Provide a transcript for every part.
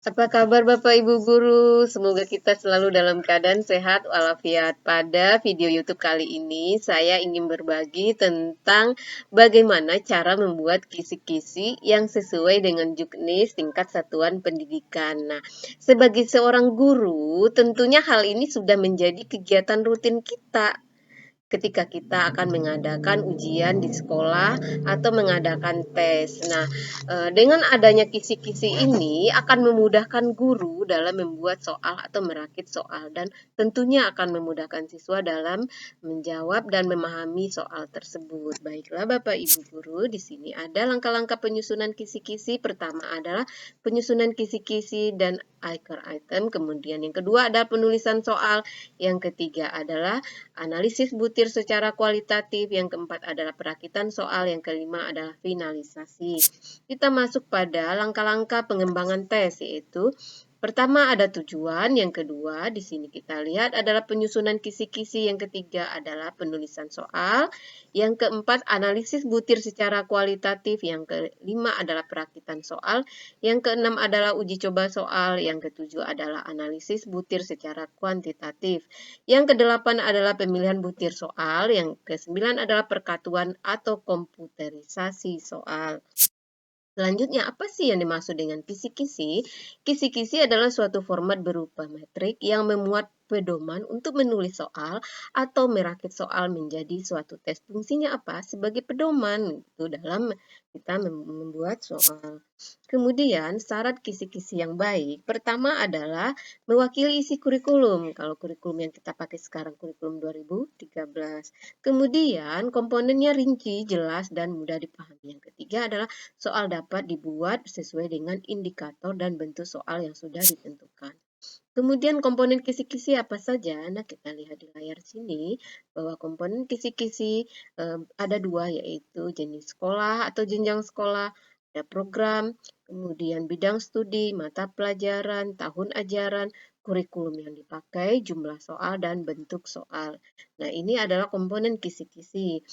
Apa kabar Bapak Ibu guru? Semoga kita selalu dalam keadaan sehat walafiat. Pada video YouTube kali ini, saya ingin berbagi tentang bagaimana cara membuat kisi-kisi yang sesuai dengan juknis tingkat satuan pendidikan. Nah, sebagai seorang guru, tentunya hal ini sudah menjadi kegiatan rutin kita ketika kita akan mengadakan ujian di sekolah atau mengadakan tes. Nah, dengan adanya kisi-kisi ini akan memudahkan guru dalam membuat soal atau merakit soal dan tentunya akan memudahkan siswa dalam menjawab dan memahami soal tersebut. Baiklah Bapak Ibu guru, di sini ada langkah-langkah penyusunan kisi-kisi. Pertama adalah penyusunan kisi-kisi dan item, kemudian yang kedua adalah penulisan soal, yang ketiga adalah analisis butir secara kualitatif, yang keempat adalah perakitan soal, yang kelima adalah finalisasi. Kita masuk pada langkah-langkah pengembangan tes, yaitu pertama ada tujuan, yang kedua di sini kita lihat adalah penyusunan kisi-kisi, yang ketiga adalah penulisan soal, yang keempat analisis butir secara kualitatif, yang kelima adalah perakitan soal, yang keenam adalah uji coba soal, yang ketujuh adalah analisis butir secara kuantitatif, yang kedelapan adalah pemilihan butir soal, yang kesembilan adalah perkatuan atau komputerisasi soal. Selanjutnya, apa sih yang dimaksud dengan kisi-kisi? Kisi-kisi adalah suatu format berupa metrik yang memuat pedoman untuk menulis soal atau merakit soal menjadi suatu tes. Fungsinya apa? Sebagai pedoman itu dalam kita membuat soal. Kemudian, syarat kisi-kisi yang baik, pertama adalah mewakili isi kurikulum. Kalau kurikulum yang kita pakai sekarang kurikulum 2013. Kemudian, komponennya rinci, jelas, dan mudah dipahami. Yang ketiga adalah soal dapat dibuat sesuai dengan indikator dan bentuk soal yang sudah ditentukan. Kemudian komponen kisi-kisi apa saja? Nah, kita lihat di layar sini bahwa komponen kisi-kisi ada dua, yaitu jenis sekolah atau jenjang sekolah, ada program, kemudian bidang studi, mata pelajaran, tahun ajaran, kurikulum yang dipakai, jumlah soal, dan bentuk soal. Nah, ini adalah komponen kisi-kisi.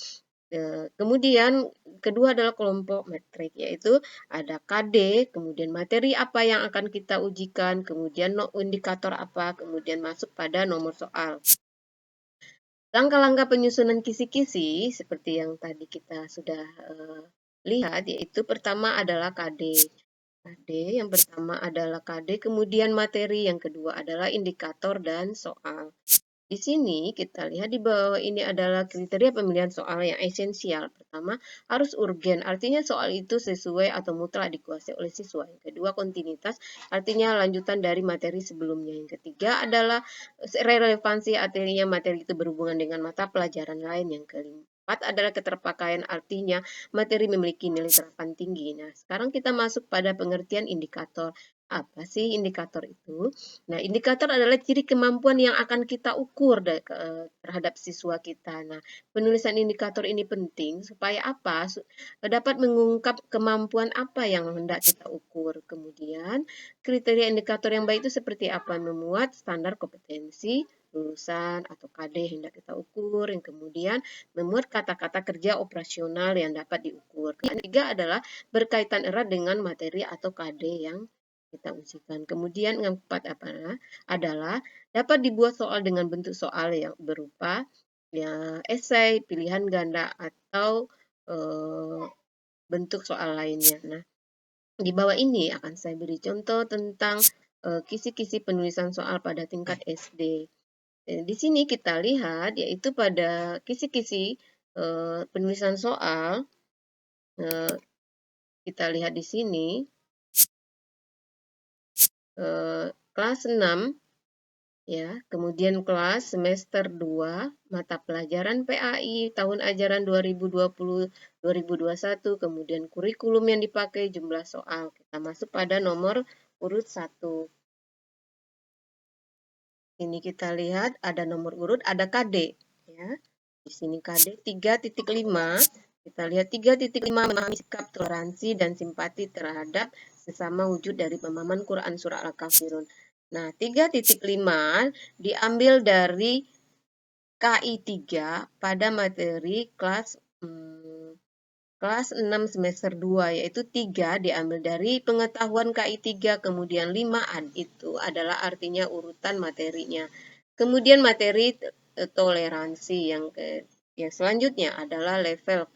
Kemudian kedua adalah kelompok metrik, yaitu ada KD, kemudian materi apa yang akan kita ujikan, kemudian indikator apa, kemudian masuk pada nomor soal. Langkah-langkah penyusunan kisi-kisi seperti yang tadi kita sudah lihat, yaitu pertama adalah KD. KD yang pertama adalah KD, kemudian materi, yang kedua adalah indikator dan soal. Di sini kita lihat di bawah ini adalah kriteria pemilihan soal yang esensial. Pertama, harus urgen, artinya soal itu sesuai atau mutlak dikuasai oleh siswa. Yang kedua, kontinuitas, artinya lanjutan dari materi sebelumnya. Yang ketiga adalah relevansi, artinya materi itu berhubungan dengan mata pelajaran lain. Yang keempat adalah keterpakaian, artinya materi memiliki nilai terapan tinggi. Nah, sekarang kita masuk pada pengertian indikator. Apa sih indikator itu? Nah, indikator adalah ciri kemampuan yang akan kita ukur terhadap siswa kita. Nah, penulisan indikator ini penting supaya apa? Dapat mengungkap kemampuan apa yang hendak kita ukur. Kemudian, kriteria indikator yang baik itu seperti apa? Memuat standar kompetensi lulusan atau KD yang hendak kita ukur. Yang kemudian, memuat kata-kata kerja operasional yang dapat diukur. Yang ketiga adalah berkaitan erat dengan materi atau KD yang kita ujikan. Kemudian yang keempat adalah dapat dibuat soal dengan bentuk soal yang berupa ya esai, pilihan ganda, atau bentuk soal lainnya. Nah, di bawah ini akan saya beri contoh tentang kisi-kisi penulisan soal pada tingkat SD. Di sini kita lihat yaitu pada kisi-kisi penulisan soal, kita lihat di sini kelas 6 ya, kemudian kelas semester 2 mata pelajaran PAI tahun ajaran 2020-2021, kemudian kurikulum yang dipakai, jumlah soal. Kita masuk pada nomor urut 1. Ini kita lihat ada nomor urut, ada KD ya. Di sini KD 3.5. Kita lihat 3.5 memahami sikap toleransi dan simpati terhadap sesama wujud dari pemahaman Quran surah Al-Kafirun. Nah, 3.5 diambil dari KI 3 pada materi kelas kelas 6 semester 2, yaitu 3 diambil dari pengetahuan KI 3, kemudian 5-an itu adalah artinya urutan materinya. Kemudian materi toleransi yang selanjutnya adalah level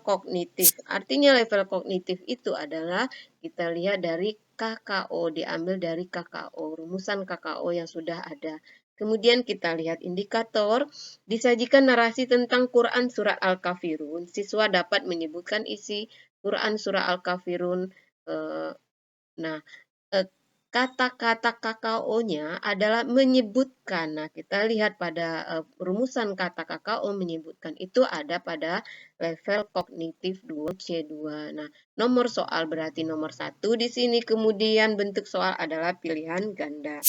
kognitif. Artinya level kognitif itu adalah kita lihat dari KKO, diambil dari KKO, rumusan KKO yang sudah ada. Kemudian kita lihat indikator, disajikan narasi tentang Quran Surat Al-Kafirun. Siswa dapat menyebutkan isi Quran Surah Al-Kafirun. Nah, kata-kata KKO-nya adalah menyebutkan. Nah, kita lihat pada rumusan kata KKO menyebutkan itu ada pada level kognitif 2 C2. Nah, nomor soal berarti nomor 1 di sini, kemudian bentuk soal adalah pilihan ganda.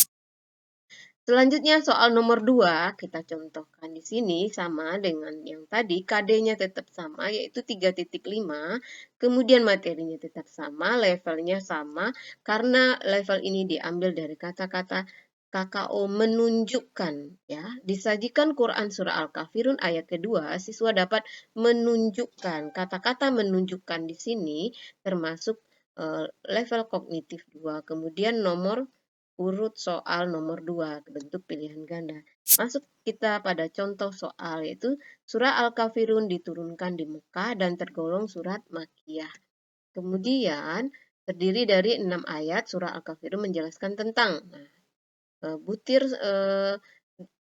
Selanjutnya soal nomor 2, kita contohkan di sini sama dengan yang tadi, KD-nya tetap sama yaitu 3.5, kemudian materinya tetap sama, levelnya sama, karena level ini diambil dari kata-kata KKO menunjukkan, ya. Disajikan Quran Surah Al-Kafirun ayat kedua, siswa dapat menunjukkan. Kata-kata menunjukkan di sini termasuk level kognitif 2. Kemudian nomor urut soal nomor 2, bentuk pilihan ganda. Masuk kita pada contoh soal, yaitu surah Al-Kafirun diturunkan di Mekah dan tergolong surat Makkiyah. Kemudian terdiri dari 6 ayat, surah Al-Kafirun menjelaskan tentang. Nah, butir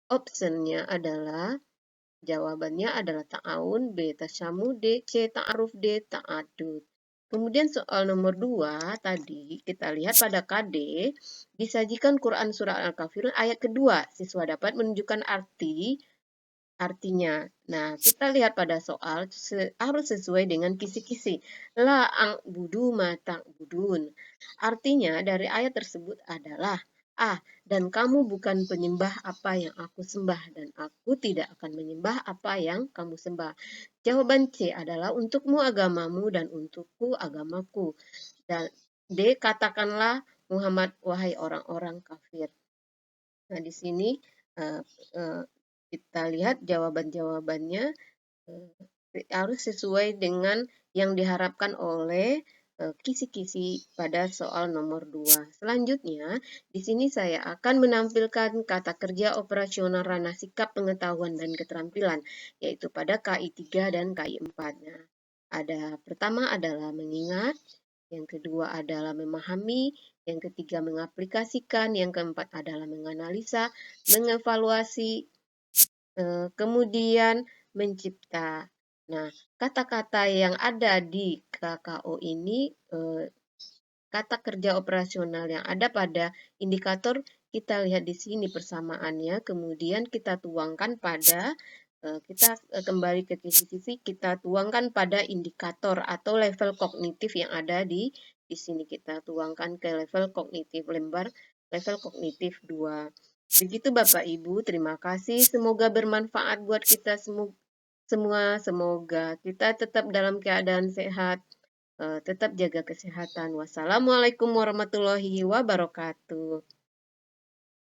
optionnya adalah, jawabannya adalah ta'awun, B tasyamu, D C ta'aruf, D ta'adud. Kemudian soal nomor 2 tadi kita lihat pada KD, disajikan Quran Surah Al-Kafirun ayat kedua, siswa dapat menunjukkan artinya. Nah, kita lihat pada soal harus sesuai dengan kisi-kisi. La a'budu ma ta'budun. Artinya dari ayat tersebut adalah, dan kamu bukan penyembah apa yang aku sembah, dan aku tidak akan menyembah apa yang kamu sembah. Jawaban C adalah untukmu agamamu dan untukku agamaku. Dan D, katakanlah Muhammad, wahai orang-orang kafir. Nah, di sini kita lihat jawaban-jawabannya harus sesuai dengan yang diharapkan oleh kisi-kisi pada soal nomor 2. Selanjutnya, di sini saya akan menampilkan kata kerja operasional ranah sikap pengetahuan dan keterampilan, yaitu pada KI 3 dan KI 4. Nah, pertama adalah mengingat, yang kedua adalah memahami, yang ketiga mengaplikasikan, yang keempat adalah menganalisa, mengevaluasi, kemudian mencipta. Nah, kata-kata yang ada di KKO ini, kata kerja operasional yang ada pada indikator, kita lihat di sini persamaannya, kemudian kita tuangkan pada, kita kembali ke kisi-kisi, kita tuangkan pada indikator atau level kognitif yang ada di sini. Kita tuangkan ke level kognitif, lembar level kognitif 2. Begitu Bapak Ibu, terima kasih. Semoga bermanfaat buat kita semua. Semoga kita tetap dalam keadaan sehat, tetap jaga kesehatan. Wassalamualaikum warahmatullahi wabarakatuh.